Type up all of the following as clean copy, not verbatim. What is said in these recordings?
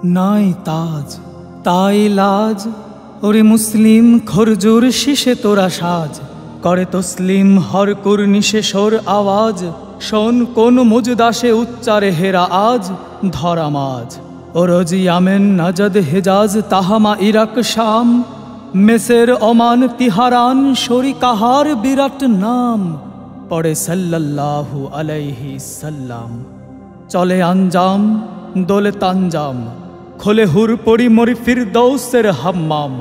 নাই তাজ তাই লাজ, ওরে মুসলিম খরজুর শিশে তোরা সাজ, করে তসলিম হর কুর্নিশে সোর আওয়াজ, শোন কোন মুজদাসে উচ্চারে হেরা আজ ধরা মাজ। ও রোজি ইয়ামেন নাজদ হেজাজ তাহামা ইরাক শাম, মেসের ওমান তিহারান শরিকাহার বিরাট নাম, পড়ে সাল্লাল্লাহু আলাইহি সাল্লাম। চলে আঞ্জাম দোলে তানজাম, খোলে হুর পড়ি মরি ফিরদৌসের হাম্মাম,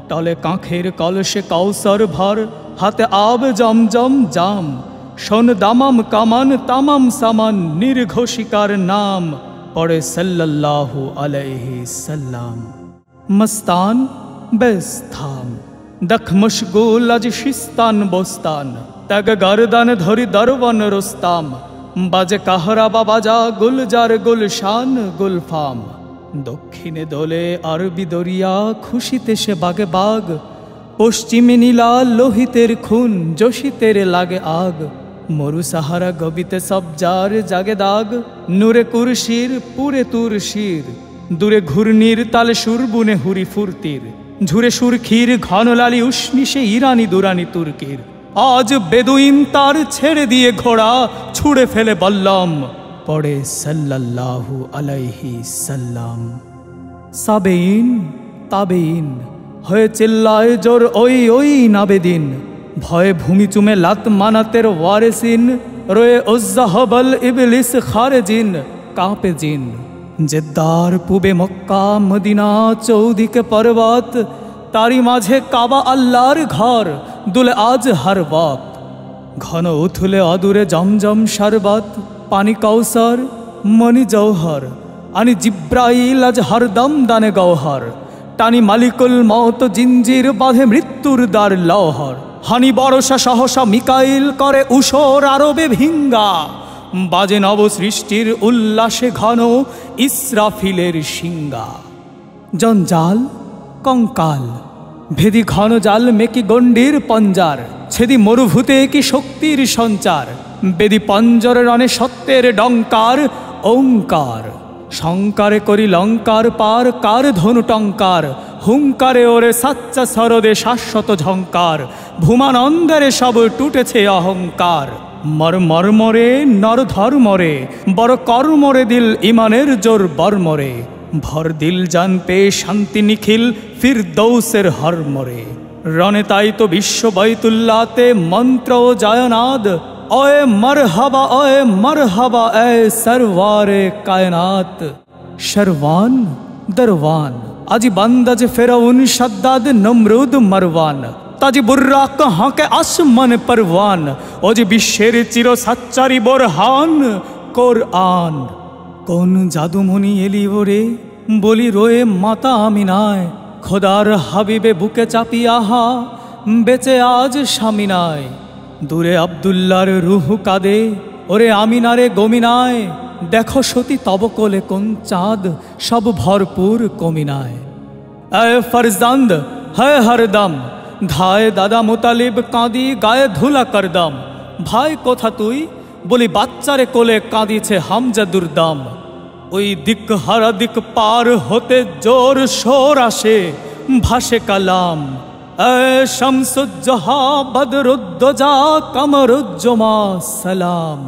টলে কাঁখের কলসে কাউসার ভর, হাতে আব জমজম জাম, শোন দামাম কামান তামাম সামান নির্ঘোষিকার নাম, পড়ে সাল্লাল্লাহু আলাইহি সাল্লাম। মস্তান বেশ থাম, দখ মশগুল আজ শিস্তান বোস্তান, ত্যাগ গরদান ধরি দরওয়ান রোস্তাম, বাজে কাহরাবা বাজা গুলজার গুলশান গুলফাম। দক্ষিণে দোলে আরবি দরিয়া খুশিতে সে বাগে বাগ, পশ্চিমে নীলা লোহিতের খুন যোশিতের লাগে আগ, মরু সাহারা গবিতে সবজার জাগে দাগ, নূরে কুরশির পুরে তুর শির, দূরে ঘূর্ণির তালে সুরবুনে হুরি ফুরতির, ঝুরে সুরখির ঘনলালি উষ্ণিসে ইরানি দুরানি তুর্কির। আজ বেদুইন তার ছেড়ে দিয়ে ঘোড়া ছুড়ে ফেলে বললাম, পড়ে সাল্লাল্লাহু আলাইহি সাল্লাম। সাবেইন তাবেইন হয়ে চিল্লায় জোর ওই ওই নাবেদিন, ভয়ে ভূমি চুমে লাত মানাতের ওয়ারেসিন, রয়ে উজ্জা হবল ইবলিস খারেজিন কাঁপে জিন। জেদ্দার পুবে মক্কা মদিনা চৌদিকে পর্বত, তারি মাঝে কাবা আল্লাহর ঘর দুলে আজ হর ওয়াক্ত। ঘন উথুলে অদূরে জমজম শরবত, পানি কৌসর মনি জৌহর, আনি জিব্রাইল আজ হরদম দানে গৌহর, টানি মালিকুল মওত জিঞ্জির বাঁধে মৃত্যুর দ্বার লৌহর। হানি বরসা সহসা মিকাইল করে উষর আরবে ভিঙ্গা, বাজে নব সৃষ্টির উল্লাসে ঘন ইসরাফিলের সিঙ্গা। জঞ্জাল কঙ্কাল ভেদি ঘন জাল মেকি গণ্ডির পঞ্জার, ছেদি মরুভূতে কি শক্তির সঞ্চার, বেদি পঞ্জর রণে সত্যের ডঙ্কার ওঙ্কার। শঙ্কারে করি লঙ্কার পার কার ধনু টঙ্কার, হুঙ্কারে ওরে সাচ্চা সরদে শাশ্বত ঝঙ্কার, ভূমানন্দরে সব টুটেছে অহংকার। মর মর্মরে নর ধর্মরে, বড় কর্মরে দিল ইমানের জোর বর্মরে, ভর দিল জান পে শান্তি নিখিল ফিরদৌসের হরমরে। রণে তাই তো বিশ্ব বাইতুল্লাতে মন্ত্র জয়নাদ, ওয়ে মরহবা এ সরওয়ারে কায়নাত। শরওয়ান দরওয়ান আজি বান্দাজ ফেরাউন শাদ্দাদ নমরুদ মারওয়ান, তাজি বুর্রাক হাঁকে আসমান পরওয়ান, ও যে বিশ্বের চির সাচ্চারি বোরহান কোরআন। কোন জাদুমণি এলি ওরে বলি রয়ে মাতা আমিনায়, খোদার হাবিবে বুকে চাপিয়াহা বেঁচে আজ স্বামিনায়। দূরে আব্দুল্লার রুহ কাঁদে ওরে আমিনারে গমিনায়, দেখো সতী তব কোলে কোন চাঁদ সব ভরপুর কমিনায়। এ ফরজান্দ হ্যাঁ হরদম, ধায় দাদা মুতালিব কাঁদি গায়ে ধুলা করদম। ভাই কোথা তুই বলি বাচ্চারে কোলে কাঁদিছে হামজা দুর্দাম। ওই দিক হারা দিক পার হতে জোর শোর আসে ভাসে কালাম, এ শামসুজ্জোহা বদরুদ্দোজা কমরুজ্জমা সালাম।